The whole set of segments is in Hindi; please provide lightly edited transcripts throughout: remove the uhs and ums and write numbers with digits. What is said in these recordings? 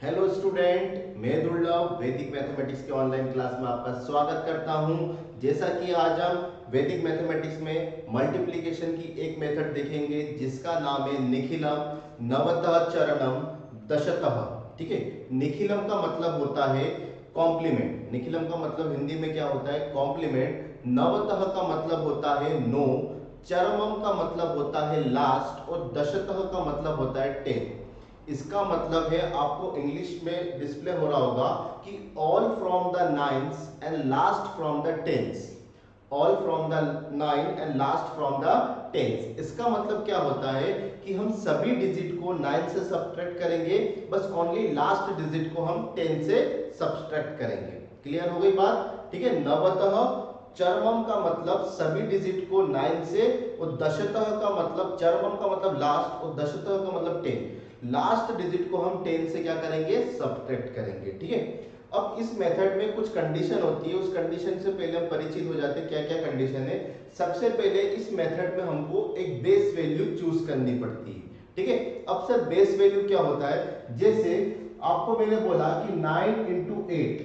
हेलो स्टूडेंट, मैं दुर्लभ वैदिक मैथमेटिक्स के ऑनलाइन क्लास में आपका स्वागत करता हूं। जैसा कि आज हम वैदिक मैथमेटिक्स में मल्टीप्लिकेशन की एक मेथड देखेंगे जिसका नाम है निखिलम नवतः चरणम दशतः। ठीक है, निखिलम का मतलब होता है कॉम्प्लीमेंट। निखिलम का मतलब हिंदी में क्या होता है? कॉम्प्लीमेंट। नवतः का मतलब होता है नो, चरमम का मतलब होता है लास्ट और दशतः का मतलब होता है 10। इसका मतलब है, आपको इंग्लिश में डिस्प्ले हो रहा होगा कि all from the nines and last from the tens. All from the nine and last from the tens. इसका मतलब क्या होता है कि हम सभी डिजिट को 9 से सब्ट्रैक्ट करेंगे, बस ओनली लास्ट डिजिट को हम 10 से सब्ट्रैक्ट करेंगे। क्लियर हो गई बात? ठीक है। नवतः चरमम का मतलब सभी डिजिट को 9 से, और दशतः का मतलब, चरमम का मतलब लास्ट और दशतः का मतलब 10। लास्ट डिजिट को हम 10 से क्या करेंगे? सब्ट्रैक्ट करेंगे। ठीक है। अब इस मेथड में कुछ कंडीशन होती है, उस कंडीशन से पहले हम परिचित हो जाते हैं। क्या क्या कंडीशन है? सबसे पहले इस मेथड में हमको एक बेस वैल्यू चूज करनी पड़ती है। ठीक है। अब सर बेस वैल्यू क्या होता है? जैसे आपको मैंने बोला कि 9 इंटू 8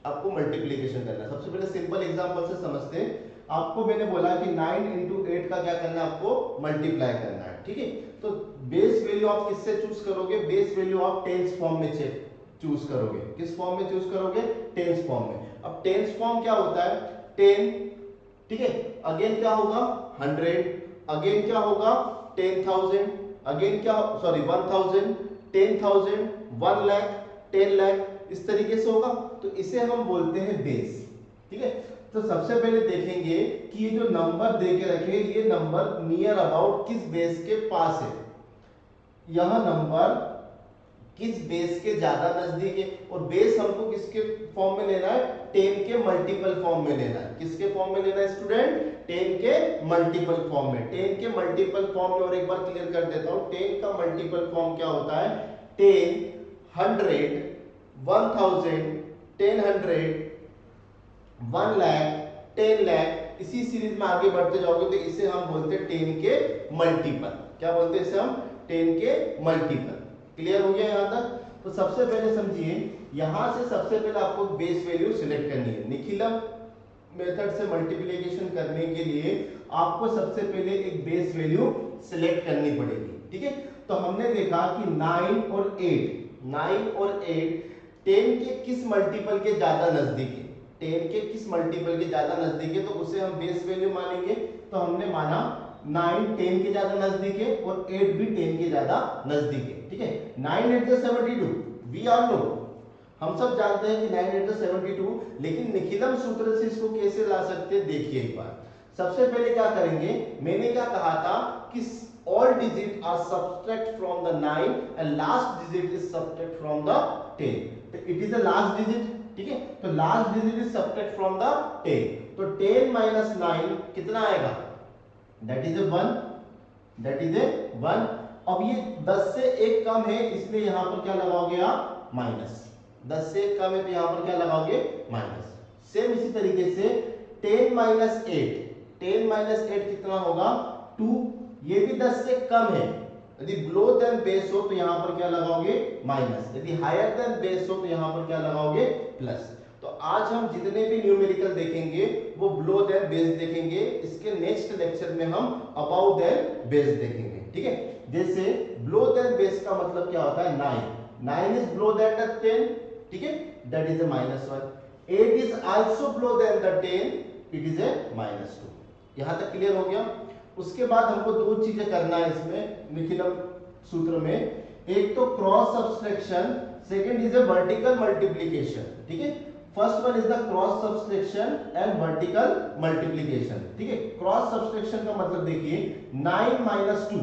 आपको मल्टीप्लीकेशन करना है। सबसे पहले सिंपल एग्जांपल से समझते हैं। आपको मैंने बोला कि 9 इंटू 8 का क्या करना है? आपको मल्टीप्लाई करना है। ठीक है। तो बेस वैल्यू आप किससे चूज करोगे? बेस वैल्यू आप टेंस फॉर्म में चूज करोगे। किस फॉर्म में चूज करोगे? टेंस फॉर्म में। अब टेंस फॉर्म क्या होता है? 10। ठीक है। अगेन क्या होगा? 100। अगेन क्या होगा? 10,000। अगेन क्या, सॉरी 1,000, 10,000, 1 लाख, 10 लाख, इस तरीके से होगा। तो इसे हम बोलते हैं बेस। ठीक है। तो सबसे पहले देखेंगे कि ये जो नंबर दे के रखे, ये नंबर नियर अबाउट किस बेस के पास है। यह नंबर किस बेस के ज्यादा नजदीक है, और बेस हमको किसके फॉर्म में लेना है? 10 के मल्टीपल फॉर्म में लेना है। किसके फॉर्म में लेना है स्टूडेंट? 10 के मल्टीपल फॉर्म में। 10 के मल्टीपल फॉर्म में और एक बार क्लियर कर देता हूं, 10 का मल्टीपल फॉर्म क्या होता है? 10, 100, 1000, 10,100, 1 लाख, 10 लाख, इसी सीरीज में आगे बढ़ते जाओगे तो इसे हम बोलते हैं 10 के मल्टीपल। क्या बोलते हैं इसे हम? 10 के मल्टीपल। क्लियर हो गया यहां तक? तो सबसे पहले समझिए, यहां से सबसे पहले आपको बेस वैल्यू सिलेक्ट करनी है। निखिलम मेथड से मल्टीप्लिकेशन करने के लिए आपको सबसे पहले एक बेस वैल्यू सिलेक्ट करनी पड़ेगी। ठीक है। तो हमने देखा कि 9 और 8 10 के किस मल्टीपल के ज्यादा नजदीक है? 10 के किस मल्टीपल के ज्यादा नजदीक है, तो उसे हम बेस वैल्यू मानेंगे। तो हमने माना 9 10 के ज्यादा नजदीक है और 8 भी 10 के ज्यादा नजदीक है। ठीक है। 9 8 72, वी आर नो, हम सब जानते हैं कि 9 8 72, लेकिन निखिलम सूत्र से इसको कैसे ला सकते हैं? देखिए एक बार। सबसे पहले क्या करेंगे? मैंने क्या कहा था कि all digits are subtract from the 9 and last digit is subtract from the 10. तो it is the last digit. ठीक है। तो last digit is subtract from the 10। तो 10 माइनस 9 कितना आएगा? That is a 1। That is a 1। अब ये 10 से 1 कम है, इसलिए यहां पर क्या लगाओगे आप? माइनस। 10 से 1 कम है तो यहां पर क्या लगाओगे? माइनस। सेम इसी तरीके से 10 माइनस 8, 10 माइनस 8 कितना होगा? 2। ये भी 10 से कम है। यदि बिलो देन बेस हो तो यहां पर क्या लगाओगे? माइनस। यदि हायर देन बेस हो तो यहां पर क्या लगाओगे? प्लस। तो आज हम जितने भी न्यूमेरिकल देखेंगे वो बिलो देन बेस देखेंगे। इसके नेक्स्ट लेक्चर में हम अबाउ देन बेस देखेंगे। ठीक है। जैसे बिलो देन बेस का मतलब क्या होता है? 9 इज बिलो देन द 10। ठीक है। That is a -1। 8 is also below than the 10, it is a -2। यहां तक क्लियर हो गया? उसके बाद हमको दो चीजें करना है इसमें निखिलम सूत्र में। एक तो cross subtraction, second is a vertical multiplication. ठीक है। First one is the cross subtraction and vertical multiplication. ठीक है। क्रॉस सब्सट्रैक्शन का मतलब देखिए, 9 minus 2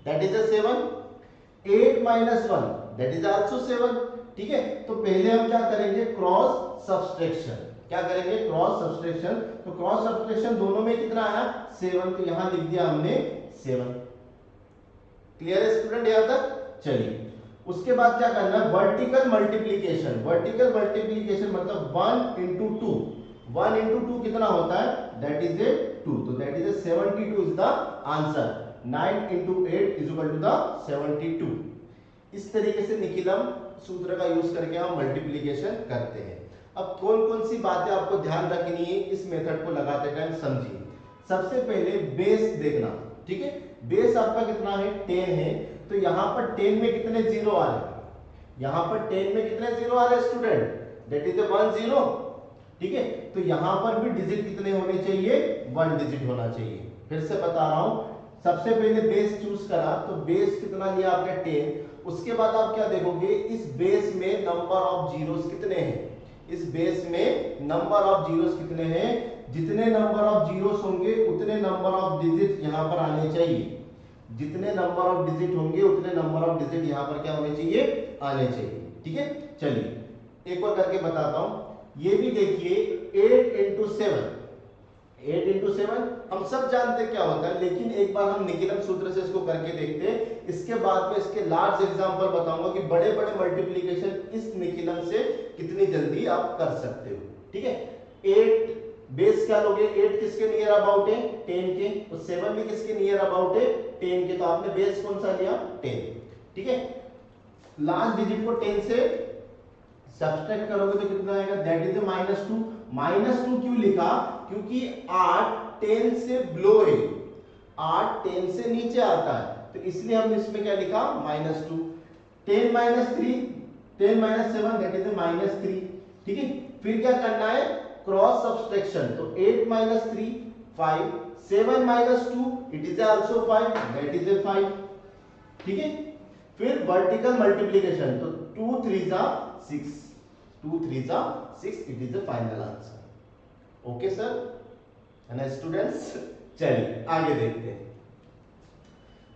that is A 7, 8 minus 1 that is also 7। ठीक है। तो पहले हम क्या करेंगे? Cross subtraction. क्या करेंगे? Cross subtraction. तो क्रॉस सब्सट्रैक्शन दोनों में कितना आया? 7। तो यहां लिख दिया हमने 7। क्लियर है स्टूडेंट यहां तक? चलिए, उसके बाद क्या करना है? Vertical multiplication. वर्टिकल मल्टीप्लिकेशन मतलब 1 इंटू 2। 1 इंटू 2 कितना होता है? That is a 2। तो that is a 72 is the answer. 9 into 8 is equal to the 72। इस तरीके से निखिलम सूत्र का यूज करके हम मल्टीप्लिकेशन करते हैं। अब कौन कौन सी बातें आपको ध्यान रखनी है इस मेथड को लगाते टाइम समझिए। सबसे पहले बेस देखना, ठीक है। बेस आपका कितना है 10 है, तो यहाँ पर 10 में कितने जीरो आ रहे हैं, यहाँ पर 10 में कितने जीरो आ रहे हैं स्टूडेंट, दैट इज 1 0, ठीक है। तो यहाँ पर भी डिजिट कितने होने चाहिए, 1 डिजिट होना चाहिए। फिर से बता रहा हूं, सबसे पहले बेस चूज करा तो बेस कितना लिया आपने 10, उसके बाद आप क्या देखोगे इस बेस में नंबर ऑफ जीरोस कितने हैं, इस बेस में नंबर ऑफ जीरोस कितने हैं, जितने नंबर ऑफ जीरोस होंगे उतने नंबर ऑफ डिजिट यहां पर आने चाहिए, जितने नंबर ऑफ डिजिट होंगे उतने नंबर ऑफ डिजिट यहां पर क्या होने चाहिए, आने चाहिए, ठीक है। चलिए एक और करके बताता हूं, ये भी देखिए 8 into 7, 8 into 7 हम सब जानते क्या होता है, लेकिन एक बार हम निखिलम सूत्र से इसको करके देखते हैं। इसके बाद में इसके लार्ज एग्जांपल बताऊंगा कि बड़े बड़े मल्टीप्लिकेशन इस निखिलम से कितनी जल्दी आप कर सकते हो, ठीक है। 8 बेस क्या लोगे, 8 किसके नियर अबाउट है 10 के, और 7 भी किसके नियर अबाउट है 10 के, तो आपने बेस कौन सा लिया 10, ठीक है। लास्ट डिजिट को 10 से सब्सट्रैक्ट करोगे तो कितना आएगा, दैट इज -2। -2 क्यों लिखा, क्योंकि 8 10 से बिलो है, 8 10 से नीचे आता है, तो इसलिए हमने इसमें क्या लिखा -2। 10 - 3 10 - 7 दैट इज -3, ठीक है। फिर क्या करना है, क्रॉस सब्सट्रैक्शन, तो 8 - 3 5, 7 - 2 it is also 5 that is 5, ठीक है। फिर वर्टिकल मल्टीप्लिकेशन, तो 2 3 6, 2 3 6 it is the final answer. Okay sir, है ना स्टूडेंट्स। चलिए आगे देखते हैं।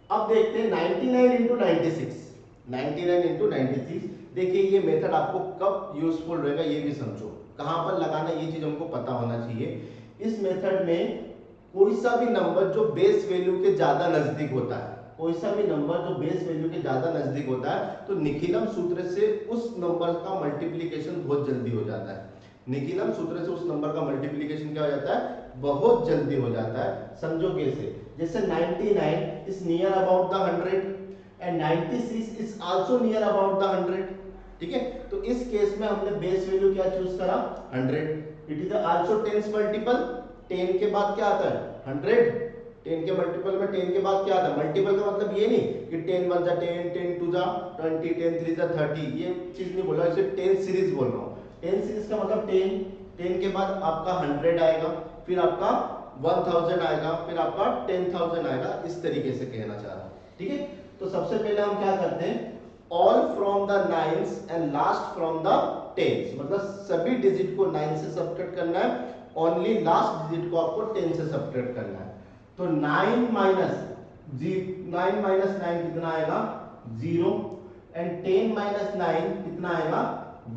अब देखते हैं 99 into 96, 99 into 96। देखिए ये मेथड आपको कब यूजफुल रहेगा ये भी समझो, कहां पर लगाना ये चीज हमको पता होना चाहिए। इस मेथड में कोई सा भी नंबर जो बेस वैल्यू के ज्यादा नजदीक होता है, कोई सा भी नंबर जो बेस वैल्यू के ज्यादा नजदीक होता है, तो निखिलम सूत्र से उस नंबर का मल्टीप्लिकेशन बहुत जल्दी हो जाता है। निखिलम सूत्र से उस नंबर का मल्टीप्लिकेशन क्या हो जाता है, बहुत जल्दी हो जाता है। समझो कैसे, जैसे 99 is near about the 100 and 96 is also near about the 100, ठीक है। तो इस केस में हमने बेस वैल्यू क्या चूज करा 100, इट इज आल्सो 10 मल्टीपल, 10 के बाद क्या आता है 100, 10 के मल्टीपल में 10 के बाद क्या आता है, मल्टीपल का मतलब ये नहीं कि 10 1 10, 10 2 20, 10 3 30, ये चीज नहीं बोल रहा, इसे 10 सीरीज बोल रहा हूँ। 10 सीरीज का मतलब 10, 10 के बाद आपका 100 आएगा, फिर आपका 1000 आएगा, फिर आपका 10,000 आएगा, इस तरीके से कहना चाह रहा हूँ, ठीक है। तो सबसे पहले हम क्या करते हैं, all from the 9s and last from the 10s, मतलब सभी डिजिट को 9 से सब्ट्रैक्ट करना है, ओनली लास्ट डिजिट को आपको 10 से सब्ट्रैक्ट करना है। तो 9 माइनस 9 कितना आएगा 0, एंड 10 माइनस 9 कितना आएगा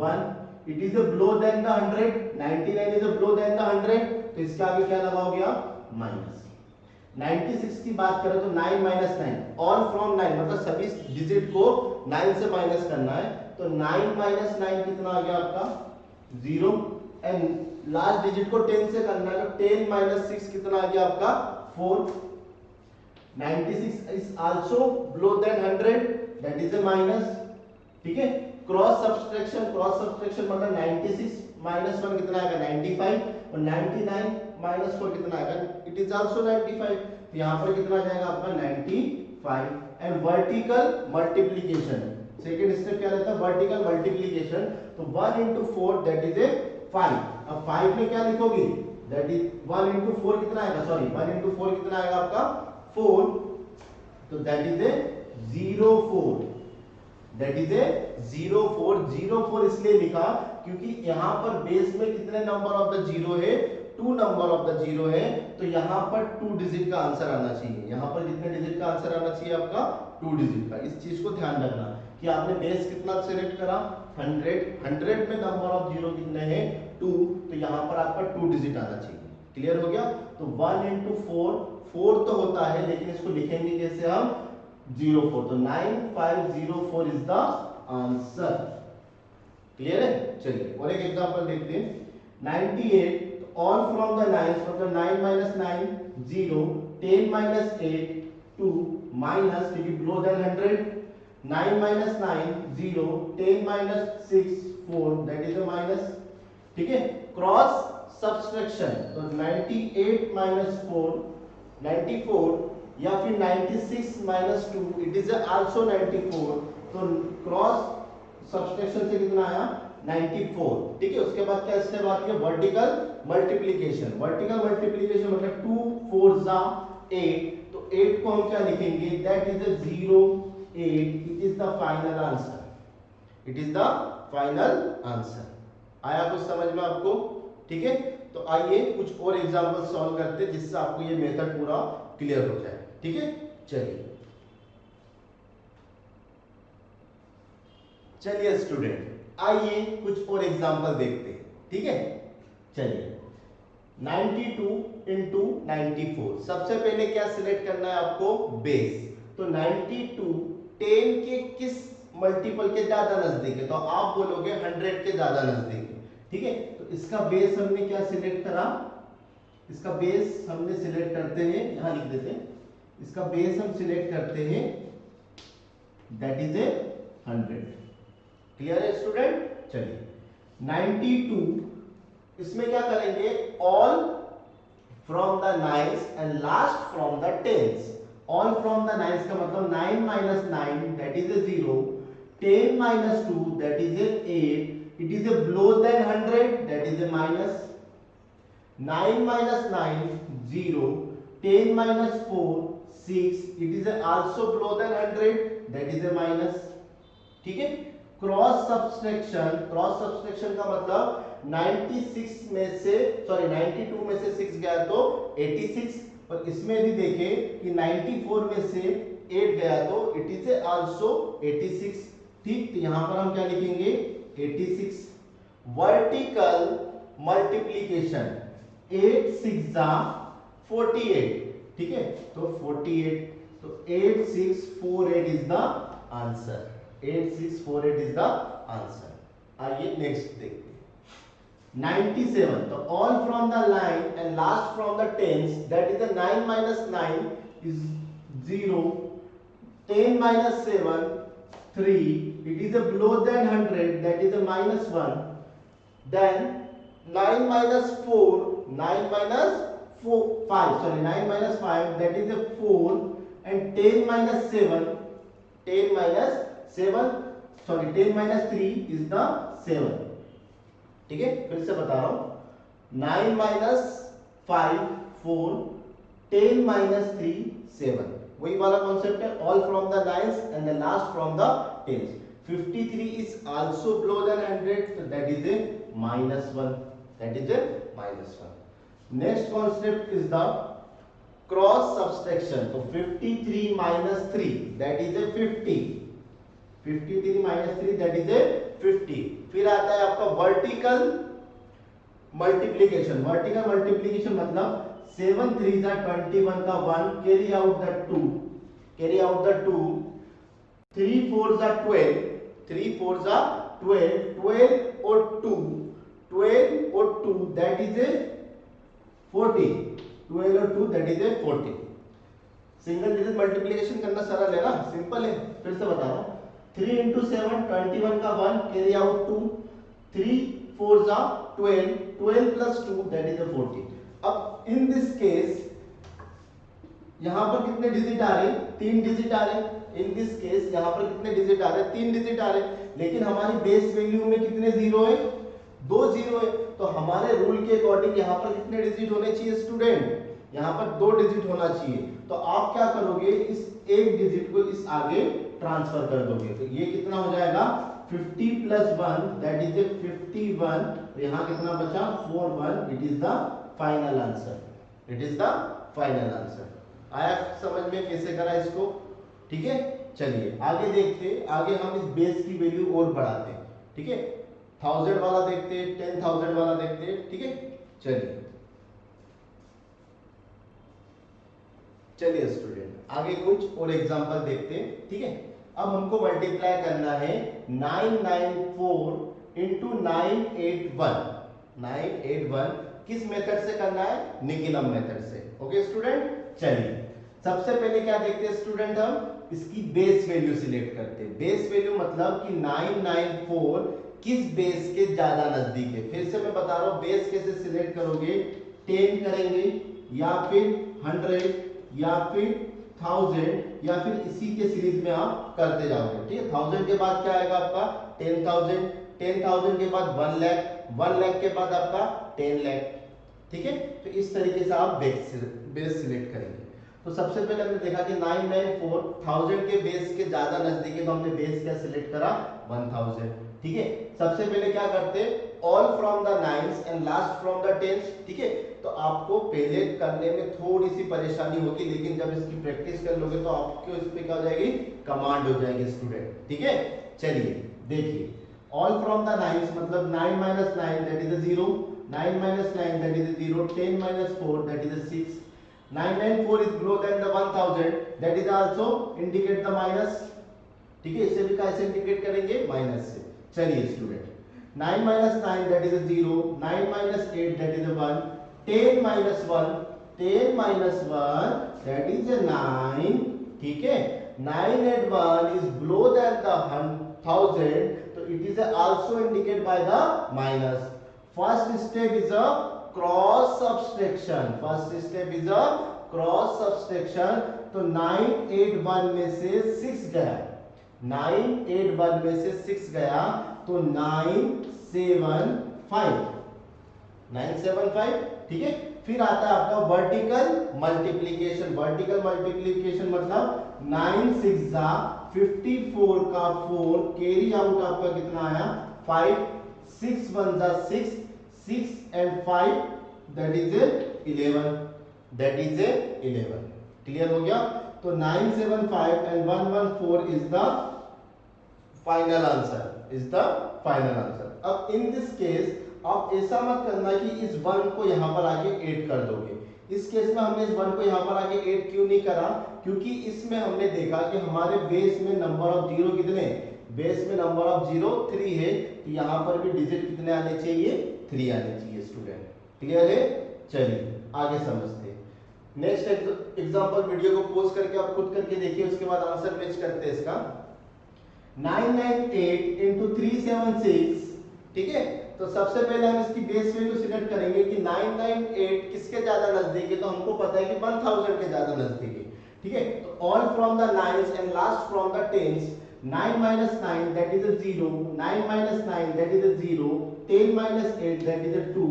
1, it is below than the 100, 99 is below than the 100, तो इसके आगे क्या लगाओगे आप माइनस। 96 की बात करें तो 9 माइनस 9, ऑल फ्रॉम 9 मतलब सभी डिजिट को 9 से माइनस करना है, तो 9 माइनस 9 कितना आ गया आपका 0, एंड लास्ट डिजिट को 10 से करना है, तो 10 माइनस 6 कितना आ गया आपका 4, 96 is also below than 100 that is a minus, ठीक है। क्रॉस सब्सट्रैक्शन मतलब 96 माइनस 1 कितना आएगा 95, और 99 माइनस 4 कितना आएगा, इट इज आल्सो 95, तो यहां पर कितना जाएगा आपका 95। And vertical multiplication, second step क्या रहता है वर्टिकल मल्टीप्लिकेशन, तो 1 into 4 दैट इज ए 5। अब 5 में क्या लिखोगे, दैट इज 1 into 4 कितना आएगा, सॉरी 1 into 4 कितना आएगा आपका 4, तो that is A 04, that is ए 04 इसलिए लिखा क्योंकि यहां पर बेस में कितने नंबर ऑफ द जीरो है, 2 नंबर ऑफ द जीरो है, तो यहां पर 2 डिजिट का आंसर आना चाहिए, यहां पर कितने डिजिट का आंसर आना चाहिए आपका 2 डिजिट का। इस चीज को ध्यान रखना कि आपने बेस कितना सेलेक्ट करा 100 में नंबर ऑफ जीरो कितने हैं 2, तो यहां पर आपका 2 डिजिट आना चाहिए। क्लियर हो गया। तो 1 into 4 तो होता है, लेकिन इसको लिखेंगे कैसे हम 04, तो 9504 इज द आंसर। क्लियर है। चलिए और एक एग्जांपल देखते हैं 98, ऑल फ्रॉम द 9 मतलब 9 माइनस 9 0, 10 माइनस 8 2, माइनस क्योंकि below than 100, 9 minus 9 0, 10 minus 6 4, that is a minus, ठीक है। क्रॉस सब्सट्रैक्शन, तो 98 minus 4 94, या फिर 96 minus 2 इट इज आल्सो 94, तो क्रॉस सब्सट्रैक्शन से कितना आया 94, ठीक है। उसके बाद क्या स्टेप आती है, वर्टिकल मल्टीप्लिकेशन। वर्टिकल मल्टीप्लिकेशन मतलब 2 4 जा 8, तो 8 को हम क्या लिखेंगे, that is a 0 8, it is the final answer, it is the final answer. आया कुछ समझ में आपको, ठीक है। तो आइए कुछ और एग्जांपल सॉल्व करते हैं जिससे आपको ये मेथड पूरा क्लियर हो जाए, ठीक है। चलिए स्टूडेंट, आइए कुछ और एग्जांपल देखते हैं, ठीक है। चलिए 92 इंटू 94, सबसे पहले क्या सिलेक्ट करना है आपको, बेस। तो 92 10 के किस मल्टीपल के ज्यादा नजदीक है, तो आप बोलोगे 100 के ज्यादा नजदीक है, ठीक है। तो इसका बेस हमने क्या सिलेक्ट करा, इसका बेस हमने सिलेक्ट करते हैं, यहां लिख देते हैं, इसका बेस हम सिलेक्ट करते हैं, दैट इज ए 100। क्लियर है स्टूडेंट। चलिए 92, इसमें क्या करेंगे, all from the nines and last from the tens. All from the nines का मतलब 9 minus 9 that is a 0, 10 minus 2 that is a 8, it is a below than 100 that is a minus, 9 minus 9 0, 10 minus 4 6, it is a also below than 100 that is a minus, ठीक है। क्रॉस सब्सट्रैक्शन, क्रॉस सब्सट्रैक्शन का मतलब 96 में से, सॉरी 92 में से 6 गया तो 86, और इसमें भी देखें कि 94 में से 8 गया तो इट इज आल्सो 86, ठीक। तो यहां पर हम क्या लिखेंगे 86। वर्टिकल मल्टीप्लिकेशन, 8 6 जा 48, ठीक है। तो 48, तो 8648 is the answer, 8648 is the answer. आइए नेक्स्ट देखते हैं 97, तो all from the line and last from the tens, that is 9 minus 9 is 0, 10 minus 7 3, it is a below than 100 that is a minus 1, then 9 minus 4 9 minus 4 5, sorry 9 minus 5 that is a 4, and 10 minus 7 10 minus 7, sorry 10 minus 3 is the 7, ठीक है। फिर से बता रहा हूं, 9 minus 5 4, 10 minus 3 7, वही वाला कॉन्सेप्ट है, all from the nines and the last from the tens. 53 is also below than 100, so that is a -1, that is a -1. Next concept is the cross subtraction, so 53 minus 3 that is a 50, 53 minus 3 that is a 50। फिर आता है आपका वर्टिकल मल्टीप्लिकेशन। वर्टिकल मल्टीप्लिकेशन मतलब 7 3 जा 21 का 1, carry out the 2, carry out the 2, 3 4 जा 12, 3 4 जा 12, 12 और 2, 12 और 2 दैट इज ए 40, 12 और 2 that is A 40। Single digit multiplication करना सरल है ना, सिंपल है। फिर से बता रहा हूं, 3 into 7 21 का 1, कैरी आउट 2, 3 4 जा 12, 12 plus 2 that is a 40। अब इन दिस केस यहां पर कितने डिजिट आ रहे, 3 डिजिट आ रहे। इन दिस केस यहां पर कितने डिजिट आ रहे, 3 डिजिट आ रहे, लेकिन हमारी बेस वैल्यू में कितने जीरो है, 2 जीरो है। तो हमारे रूल के अकॉर्डिंग यहां पर कितने डिजिट होने चाहिए स्टूडेंट, यहां पर 2 डिजिट होना चाहिए। तो आप क्या करोगे, इस एक डिजिट को इस आगे ट्रांसफर कर दोगे, तो ये कितना हो जाएगा 50 plus 1 that is a 51, तो यहां कितना बचा 41, it is the final answer, it is the final answer. आया समझ में कैसे करा इसको, ठीक है। चलिए आगे देखते हैं, आगे हम इस बेस की वैल्यू और बढ़ाते हैं, ठीक है। 1000 वाला देखते हैं, 10,000 वाला देखते हैं, ठीक है। चलिए स्टूडेंट आगे कुछ और एग्जांपल देखते हैं, ठीक है। अब हमको मल्टीप्लाई करना है 994 इंटू 981। 981 किस मेथड से करना है, निकिलम मेथड से। ओके स्टूडेंट, चलिए सबसे पहले क्या देखते हैं स्टूडेंट, हम इसकी बेस वैल्यू सिलेक्ट करते हैं। बेस वैल्यू मतलब कि 994 किस बेस के ज्यादा नजदीक है। फिर से मैं बता रहा हूं, बेस कैसे सिलेक्ट करोगे, 10 करेंगे या फिर 100 या फिर 1000 या फिर इसी के सीरीज में आप करते जाओगे। ठीक है, 1000 के बाद क्या आएगा आपका 10,000, 10,000 के बाद 1 लाख, 1 लाख के बाद आपका 10 लाख। ठीक है, तो इस तरीके से आप बेस सिलेक्ट करेंगे। तो सबसे पहले हमने देखा कि 994 1000 के बेस के ज्यादा नजदीक है, तो हमने बेस क्या सिलेक्ट करा 1000। ठीक है, सबसे पहले क्या करते हैं, all from the nines and last from the tens. ठीक है, तो आपको पहले करने में थोड़ी सी परेशानी होगी, लेकिन जब इसकी प्रैक्टिस कर लोगे तो आपको इस पे क्या हो जाएगी, कमांड हो जाएगी स्टूडेंट। ठीक है, चलिए देखिए, ऑल फ्रॉम द नाइन्स मतलब 9 minus 9 that is a 0, 9 minus 9 that is a 0, 10 minus 4 that is a 6, 994 is below than the 1000 that is also indicate the minus। ठीक है, इसे भी कैसे इंडिकेट करेंगे, माइनस से। चलिए student, 9 minus 9 that is a 0, 9 minus 8 that is a 1, 10 minus 1, 10 minus 1 that is a 9। ठीक है, 9 and 1 is below than the 1000, so it is also indicated by the minus। First step is a cross subtraction, first step is a cross subtraction। तो 981 में से 6 गया, 981 में से 6 गया तो 975। ठीक है, फिर आता है आपका वर्टिकल मल्टीप्लिकेशन। वर्टिकल मल्टीप्लिकेशन मतलब 9 6 54 का 4 कैरी आउट आपका कितना आया 5, 6 1 6, 6 and 5 that is 11, that is 11। Clear हो गया, तो 975 and 114 is the final answer, is the final answer. अब इन दिस केस आप ऐसा मत करना कि इस 1 को यहां पर आके ऐड कर दोगे। इस केस में हमने इस 1 को यहां पर आके ऐड क्यों नहीं करा, क्योंकि इसमें हमने देखा कि हमारे बेस में नंबर ऑफ जीरो कितने, बेस में नंबर ऑफ जीरो 3 है, तो यहां पर भी डिजिट कितने आने चाहिए, 3 आने चाहिए स्टूडेंट। क्लियर है, चलिए आगे समझते हैं। नेक्स्ट एग्जांपल वीडियो को पॉज करके आप खुद करके देखिए, उसके बाद आंसर मैच करते हैं इसका। 998 into 376। ठीक है, तो सबसे पहले हम इसकी बेस वैल्यू सिलेक्ट करेंगे कि 998 किसके ज्यादा नजदीक है, तो हमको पता है कि 1000 के ज्यादा नजदीक है। ठीक है, तो all from the nines and last from the tens. 9 minus 9 that is a 0, 9 minus 9 that is a 0, 10 minus 8 that is a 2,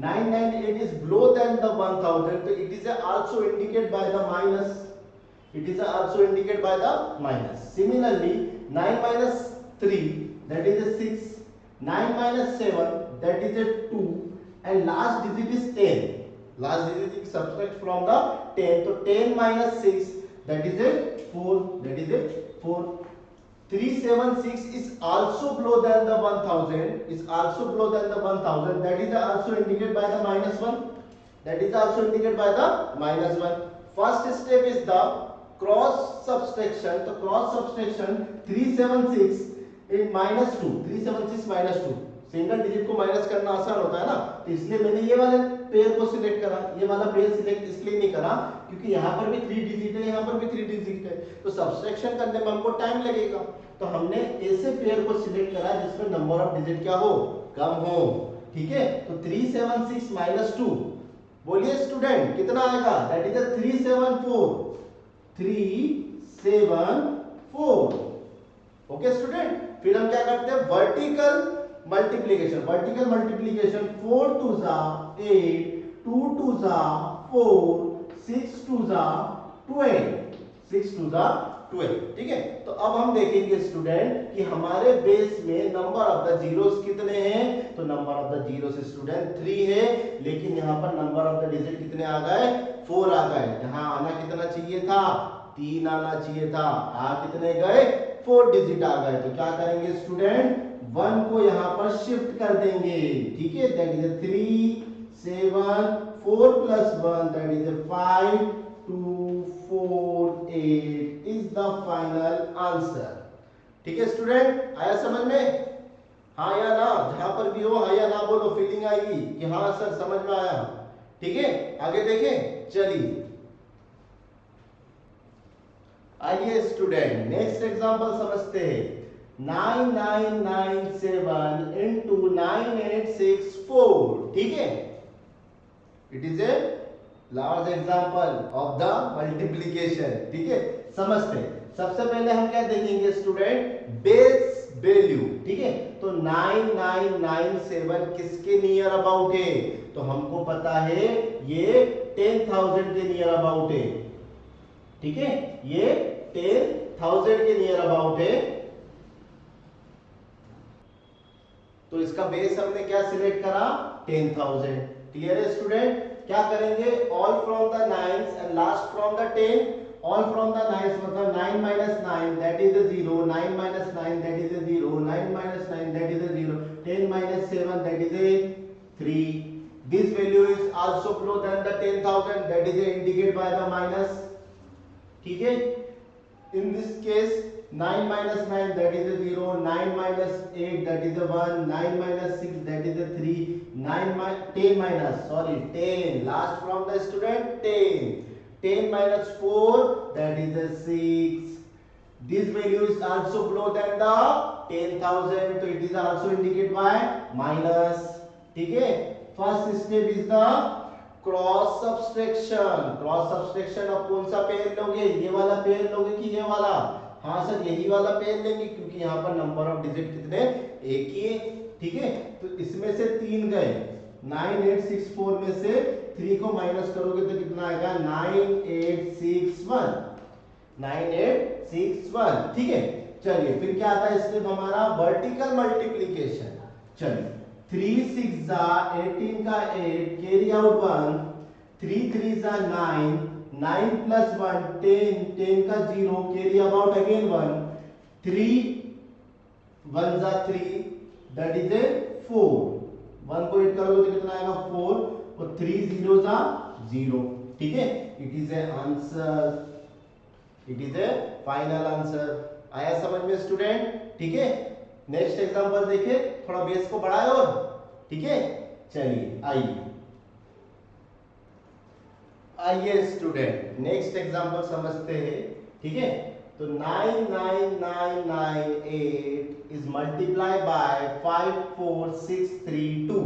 998 is below than the 1000, so it is also indicated by the minus, it is also indicated by the minus। Similarly 9 minus 3 that is a 6, 9 minus 7 that is a 2 and last digit is 10, last digit is subtract from the 10, so 10 minus 6 that is a 4, that is a 4। 376 is also below than the 1000, is also below than the 1000, that is also indicated by the minus 1, that is also indicated by the minus 1। First step is the cross subtraction, तो cross subtraction 376 in minus 2, 376 minus 2, single digit को माइनस करना आसान होता है ना, तो इसलिए मैंने ये वाले पेयर को सिलेक्ट करा। ये वाला पेयर सिलेक्ट इसलिए नहीं करा क्योंकि यहाँ पर भी 3 डिजिट है, यहाँ पर भी 3 डिजिट है, तो सब्सट्रैक्शन करने में हमको टाइम लगेगा, तो हमने ऐसे पेयर को सिलेक्ट करा जिसमें नंबर ऑफ डिजिट क्या हो, कम हो। ठीक है, तो 376 minus 2, बोलिए स्टूडेंट कितना आएगा, दैट इज 374, 374। ओके स्टूडेंट, फिर हम क्या करते हैं, वर्टिकल मल्टीप्लिकेशन। Vertical multiplication 4 2 8, 2 2 4, 6 2 12, 6 2 12। ठीक है, तो अब हम देखेंगे स्टूडेंट कि हमारे बेस में नंबर ऑफ द जीरोस कितने हैं, तो number of the zeros student 3 है, लेकिन यहाँ पर नंबर ऑफ द डिजिट कितने आ गए, 4 आ गए। यहाँ आना कितना चाहिए था, 3 आना चाहिए था, आ कितने गए, 4 डिजिट आ गए। तो क्या करेंगे स्टूडेंट, 1 को यहाँ पर शिफ्ट कर देंगे। ठीक है, that is 3 7 4 plus 1 that is 5 2 4 8 is the final answer। ठीक है स्टूडेंट, आया समझ में, हाँ या ना, जहां पर भी हो हाँ या ना बोलो, फीलिंग आएगी कि हाँ सर समझ में आया। ठीक है, आगे देखें, चलिए आइए स्टूडेंट नेक्स्ट एग्जांपल समझते हैं। 9997 into 9864, ठीक है। It is a large example of the multiplication, ठीक है। समझते हैं। सबसे पहले हम क्या देखेंगे स्टूडेंट, बेस वैल्यू, ठीक है। तो 9997 किसके नियर अबाउट है, तो हमको पता है ये 10,000 के नियर अबाउट है, ठीक है। ये 10,000 के नियर अबाउट है। तो इसका बेस हमने क्या सिलेक्ट करा, 10,000। क्लियर है स्टूडेंट। क्या करेंगे, all from the nines and last from the 10। All from the nines मतलब 9 minus 9 that is a 0, 9 minus 9 that is a 0, 9 minus 9 that is a 0, 10 minus 7 that is a 3. This value is also below than the 10,000, that is indicated by the minus, ठीक है। In this case 9 minus 9 that is a 0, 9 minus 8 that is a 1, 9 minus 6 that is a 3, 10 minus 10 last from the student 10 minus 4 that is a 6. This value is also below than the 10,000, so it is also indicated by minus, ठीक है। First step is the cross subtraction. Cross subtraction अब कौन सा पेयर लोगे, ये वाला पेयर लोगे कि ये वाला, हाँ सर यही वाला पेयर लेंगे क्योंकि यहाँ पर नंबर ऑफ डिजिट कितने, एक ही है, ठीक है। तो इसमें से 3 गए, 9864 में से 3 को माइनस करोगे तो कितना आएगा, 9861, 9861, ठीक है। चलिए फिर क्या आता है स्टेप हमारा, वर्टिकल मल्टीप्लिकेशन। चलिए 3 6 18 का 8 कैरी आउट 1, 3 3 9, 9 plus 1 10, 10 का 0 carry about again 1, 3 1 3 that is a 4, 1 को 8 करोगे तो कितना आएगा 4 और 3 0 0, ठीक है। It is A answer, it is A final answer. आया समझ में स्टूडेंट, ठीक है। नेक्स्ट एग्जांपल देखिए, थोड़ा बेस को बढ़ाए और, ठीक है। चलिए आइए स्टूडेंट नेक्स्ट एग्जांपल समझते हैं, ठीक है। तो 99998 इज मल्टीप्लाई बाय 54632,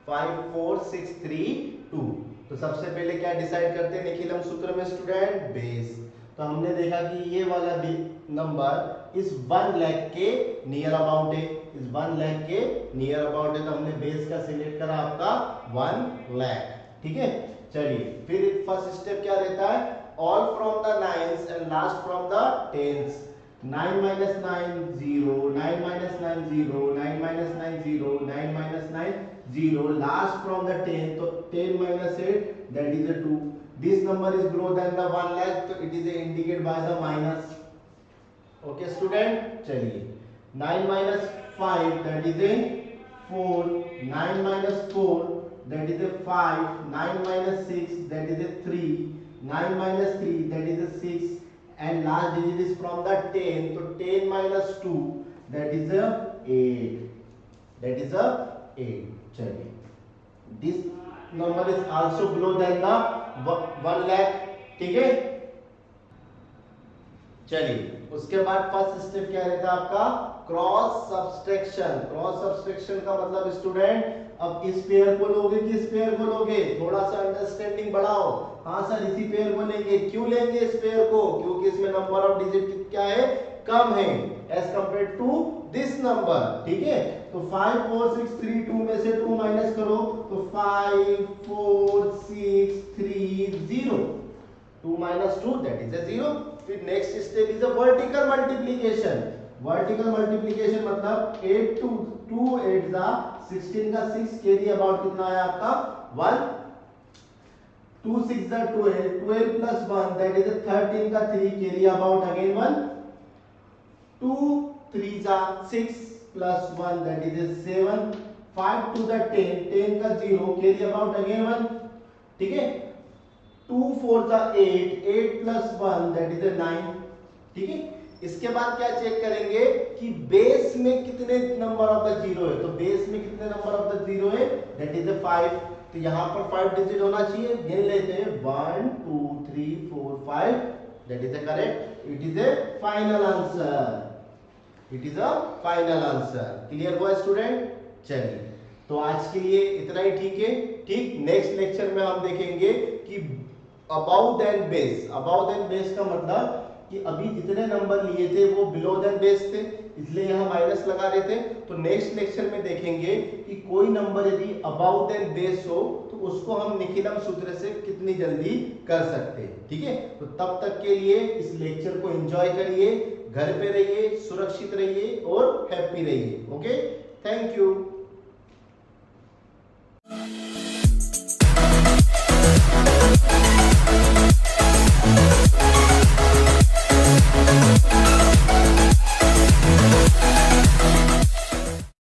54632। तो सबसे पहले क्या डिसाइड करते हैं निखिलम सूत्र में स्टूडेंट, बेस। तो हमने देखा कि ये वाला नंबर इस 1 लाख के नियर अबाउट है, इस 1 लाख के नियर अबाउट है, तो हमने बेस का सिलेक्ट करा आपका 1 लाख, ठीक है। चलिए फिर फर्स्ट स्टेप क्या रहता है, all from the nines and last from the tens. 9 minus 9 0, 9 minus 9 0, 9 minus 9 0, 9 minus 9 0, last from the 10, so 10 minus 8 that is a 2. This number is below than the 1 lakh, so it is indicated by the minus. Okay student, चलिए 9 minus 5 that is a 4, 9 minus 4 that is a 5, 9 minus 6 that is a 3, 9 minus 3 that is a 6, and last digit is from the 10, so 10 minus 2 that is a 8, that is a 8. चलिए this number is also below than the 1 lakh, ठीक है। चलिए उसके बाद फर्स्ट स्टेप क्या रहता है आपका, क्रॉस सब्सट्रैक्शन। क्रॉस सब्सट्रैक्शन का मतलब स्टूडेंट, अब इस पेयर को लोगे कि इस पेयर को लोगे, थोड़ा सा अंडरस्टैंडिंग बढ़ाओ। हाँ सर इसी पेयर को लेंगे, क्यों लेंगे इस पेयर को, क्योंकि इसमें नंबर ऑफ डिजिट क्या है, कम है as compare to this number, ठीक है। तो 5 4 6 3 2 में से 2 माइनस करो तो 5 4 6 3 0, 2 minus 2 that is a 0. फिर next step is a vertical multiplication. Vertical multiplication मतलब 8 2 2 8 जा 16 का 6 कैरी अबाउट कितना है आपका 1, 2 6 जा 12, 12 plus 1 that is a 13 का 3 कैरी अबाउट अगेन 1, 2 3 जा 6 plus 1 that is a 7, 5 to the 10, 10 का 0 कैरी अबाउट अगेन 1, ठीक है। 2 4 जा 8, 8 plus 1 that is a 9, ठीक है। इसके बाद क्या चेक करेंगे कि बेस में कितने नंबर ऑफ द जीरो है, तो बेस में कितने नंबर ऑफ द जीरो है, दैट इज a 5। तो यहाँ पर 5 डिजिट होना चाहिए, गिन लेते हैं 1 2 3 4 5, That is the correct. It is a final answer. It is a final answer. Clear हुआ स्टूडेंट? चलिए, तो आज के लिए इतना ही ठीक है। ठीक, नेक्स्ट लेक्चर में हम देखेंगे कि above than base. Above than base का मतलब कि अभी जितने नंबर लिए थे वो बिलो देन बेस थे, इसलिए यहाँ माइनस लगा रहे थे। तो नेक्स्ट लेक्चर में देखेंगे कि कोई नंबर यदि अबाउ देन बेस हो तो उसको हम निखिलम सूत्र से कितनी जल्दी कर सकते हैं। ठीक है, तो तब तक के लिए इस लेक्चर को एंजॉय करिए, घर पे रहिए, सुरक्षित रहिए और हैप्पी रहिए। Okay, thank you.